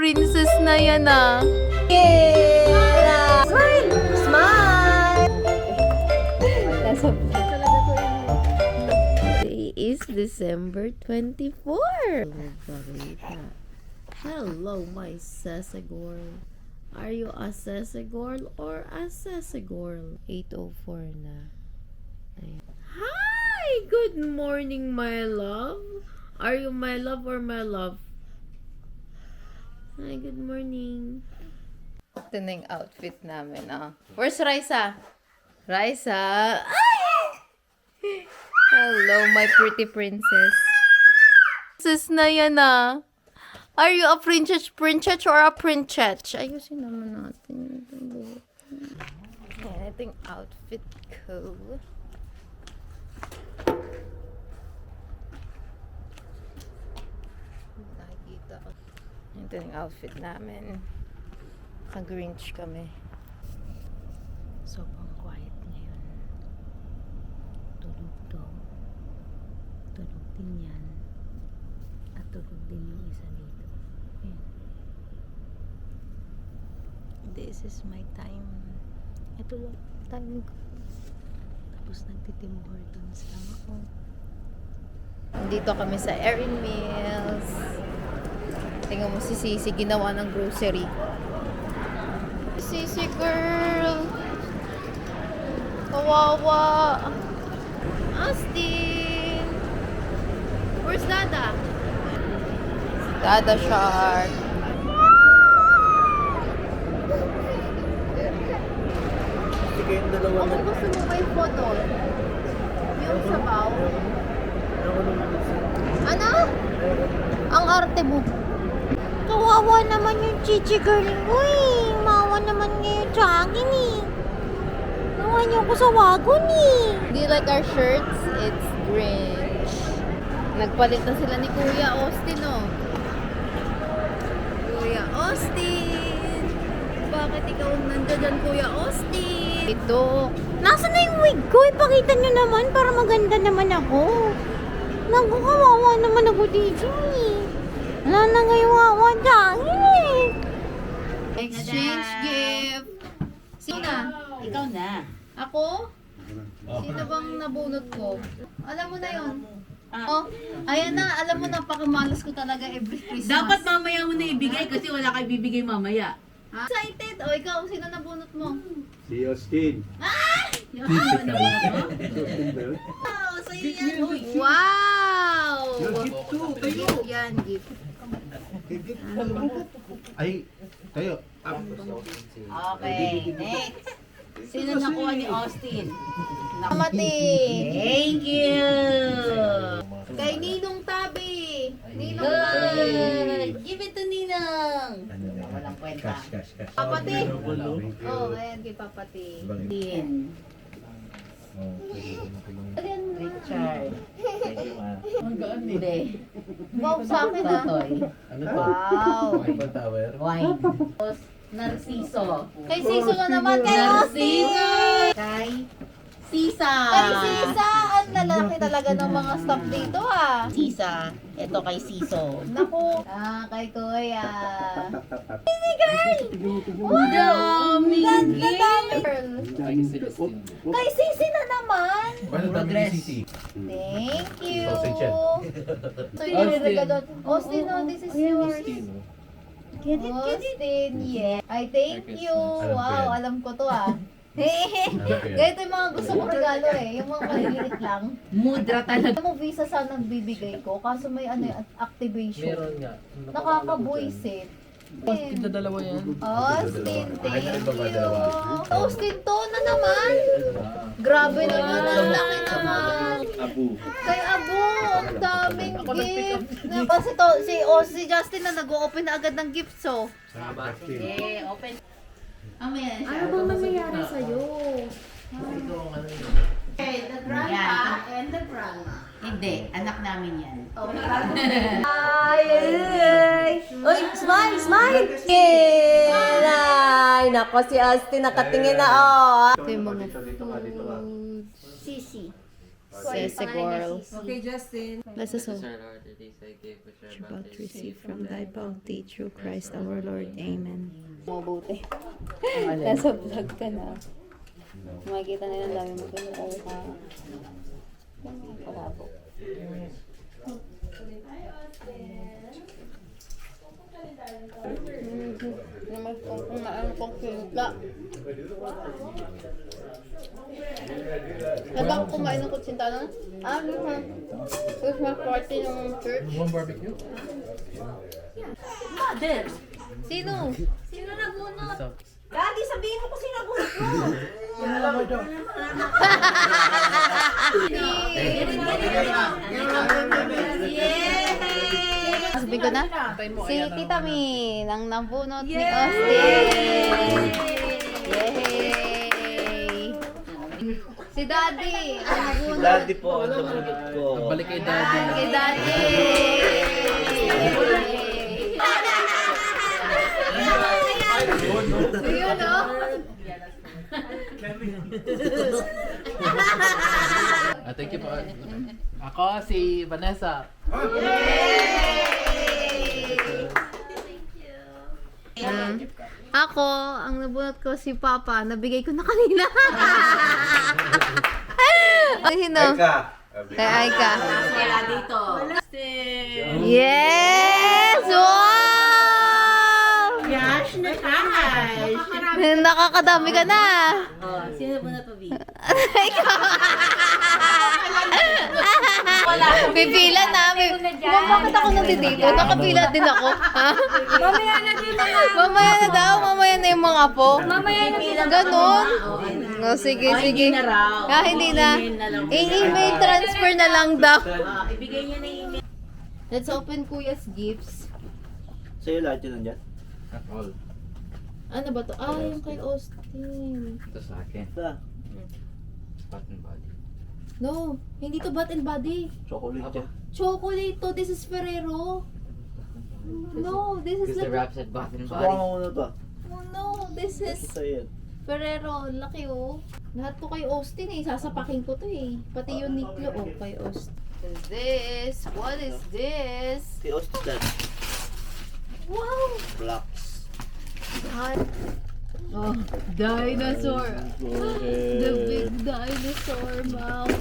princess na yan ah. Yeah! Smile! Smile! Today is December 24. Hello, my sesagorl. Are you a sesagorl or a sesagorl? 8:04 na. Ayan. Hi! Good morning, my love. Are you my love or my love? Hi, good morning. Ito na yung outfit namin, ah. Where's Raisa? Raisa! Ay! Hello, my pretty princess. Princess na yan, ah. Are you a princess or a princess? Ayusin naman natin yung buhok. Ayan, ito yung outfit ko. Nakikita ko. Ito yung outfit namin. Naka-grinch kami. Sobrang quiet ngayon. Tulog to. Tulog din yan. At tulog din yung isa dito. Ayan. This is my time. Ito lang. Time ko. Tapos nagtitim Hortons lang ako. Dito kami sa Erin Mills. Tingnan mo si Sisi, ginawa ng grocery. Sisi girl! Kawawa! Austin! Where's Dada? Dada Shark! Sige yung dalawa Ako gusto mo may photo? Yung sabaw? Ano? Ang arte mo. Kawawa naman yung chichi girl mo eh. Mawa naman ngayon sa akin eh. Nawa niyo ko sa wagon eh. Do you like our shirts? It's Grinch. Nagpalit na sila ni Kuya Austin, oh. Kuya Austin! Bakit ikaw nandiyan dyan, Kuya Austin? Ito. Nasaan na yung wig ko? Ipakita niyo naman para maganda naman ako. Nagkakawawa naman ako dito eh. Wala na ngayong wawa sa akin eh. Exchange gift. Sino na? Ikaw na. Ako? Sino bang nabunot ko? Alam mo na yun. Oh, ayan na. Alam mo, napakamalas ko talaga every Christmas. Dapat mamaya mo na ibigay kasi wala ka ibibigay mamaya. Ha? Excited? O, ikaw, sino nabunot mo? Si Austin. Yan, ano ba ito? Wow, sa'yo yan. Wow! Gift to, tayo. Gift yan, gift. Ay, tayo. Okay, next. Sino nakuha ni Austin? Kamati! Thank you! Kay Ninong Tabi! Ninong Tabi! Good! Give it to Ninang! Walang kwenta. Cash. Papati! Oh, ayan kay Papati. Din. Richard. Hindi. Wow, sa akin ah. Totoy. Ano to? Wow! Eiffel Tower? Wine. Tapos, Narciso. Kay Siso na naman, kay Austin! Narciso! Kay Sisa. Kay Sisa! Ang lalaki talaga ng mga staff dito ah. Sisa. Ito kay Siso. Naku! Kay Kuya. Daming Ganda girl. Kay Sisi na naman. Ano dami ni Sisi? Thank you. Sausage yan. So, yung regalo. Austin, oh, this is yours. Get it, Austin, yeah. Ay, thank you. Alam ko Wow, yan. alam ko to ah. ko yan. Ganito yung mga gusto kong regalo eh. Yung mga maliliit lang. Mudra talaga. Alam mo, Visa sana nagbibigay ko. Kaso may ano, activation. Meron nga. Nakakabuisit. Ito dalawa yan. Austin, thank Ay, ano ba ba you. dalawa? Austin, to na naman. Grabe naman. Ang laki naman. Abu. Kay Abo, ang daming gift. Kasi to, si Justin na nag-open na agad ng gifts, oh. Okay, open. Mamaya na siya. Ano bang nangyayari sa'yo? Okay, the grandpa and the grandma. Hindi, anak namin yan. Ay! Uy, smile, smile! Ay, nako si Austin nakatingin na oh. Ito yung mga foods. Sisi. Says a girl. Okay, Justin. Bless us all. Our Lord, the days I gave which are About to receive from thy bounty through Christ our Lord. Amen. Mabuti. Nasa vlog ka na. Makikita nila ang dami mo ka. Palabo. Naman kung kumain kong pinta. Habang kumain ng kutsinta nun? It's my party ng church. One barbecue? Sino? Sino nagbunot? Daddy, sabihin mo kung sino nagbunot mo. Sabi ko na? Si Tita Min, ang nabunot ni Austin. Yay! Si Daddy, ang nabunot. Daddy po, ang nabunot ko. Balik kay Daddy. Kay Daddy! Yun, no? Thank you po. Ako si Vanessa. Ako, ang nabunot ko si Papa, nabigay ko na kanina. Ang hino? Kay Aika. Wala dito. Yes! Wow! Cash na cash. Nakakadami ka na. Oh, sino ba na to, B? Pipila na. Bakit ako nandito? Nakapila din ako. Ha? Mamaya na din na. Mamaya na daw. Mamaya na yung mga apo. Mamaya na din. Ganon. O, sige, sige. Hindi na raw. Ah, hindi na. I-email transfer na lang daw. Ibigay niya na email. Let's open Kuya's gifts. Sa'yo lahat yun nandyan? All. Ano ba to? Ah, yung kay Austin. Ito sa akin. Sa? Spot and body. No, hindi to Bath and Body. Chocolate yan. Chocolate to. This is Ferrero. No, this is Because the like... wrap said bath and Subukan body. mo muna to. Oh no, this is Sa'yo yan. Ferrero. Laki oh. Lahat to kay Austin eh. Sasapakin ko to eh. Pati yung Niklo oh kay Austin. What is this? What is this? Si Austin. Wow! Blocks. Oh, dinosaur. The big dinosaur mouth.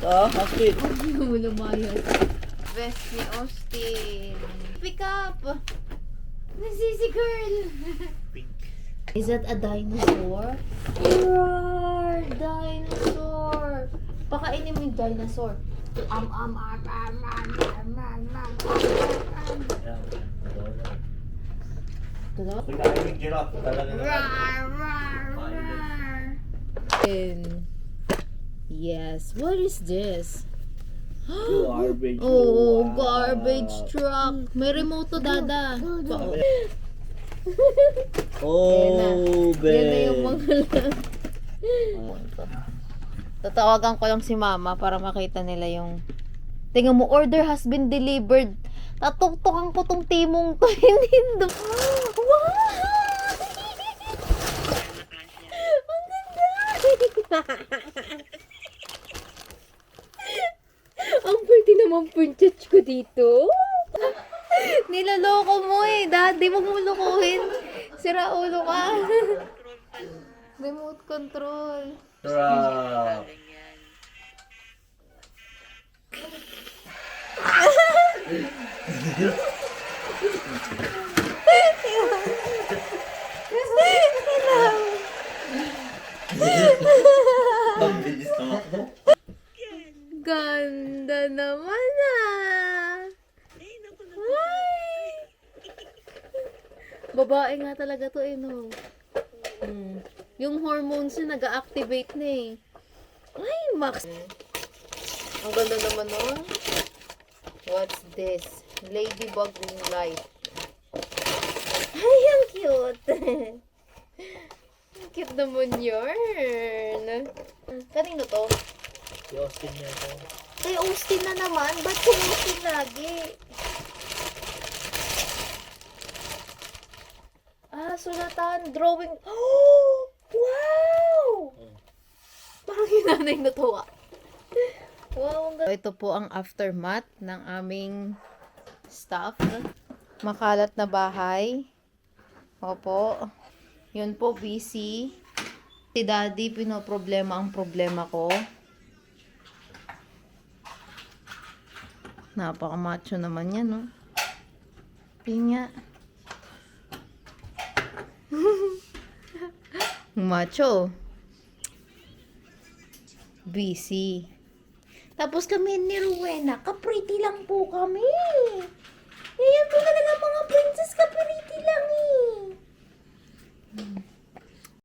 Austin. Lumayas. Best ni Austin. Pick up! Nasisi girl! Pink. Is that a dinosaur? Roar! Dinosaur! Pakainin mo yung dinosaur. Diba? Pagkain yung giraffe. Talaga naman. Yes. What is this? Garbage. Oh, Wow. garbage truck. May remote to, Dada. Oh, Yan na yung babe. mga Tatawagan ko lang si Mama para makita nila yung... Tingnan mo, order has been delivered. Tatuktukan ko tong timong to. Hindi do. Wow! Ang ganda! Ang pretty naman princess ko dito. Nilaloko mo eh. Daddy, wag mo lukuhin. Sira ulo ka. Remote control. Giraffe. Ang bilis naman po. Ganda naman ah. Ay. Babae nga talaga to eh no. Yung hormones niya nag-activate na eh. Ay, Max. Ang ganda naman nun. What's this? Ladybug ring light. Ay, ang cute. Ang cute naman yun. Kanino to? Si Austin niya ito. Kay Austin na naman. Ba't kay Austin lagi? Ah, sulatan. Drawing. Oh! Wow! Parang yung nanay natuwa. Wow, ito po ang aftermath ng aming stuff. Makalat na bahay. Opo. Yun po, busy. Si Daddy, pinoproblema ang problema ko. Napaka-macho naman yan, no? Yun nga. Macho. Busy. Tapos kami ni Rowena, kapriti lang po kami. Yan po talaga mga princess, kapriti lang eh.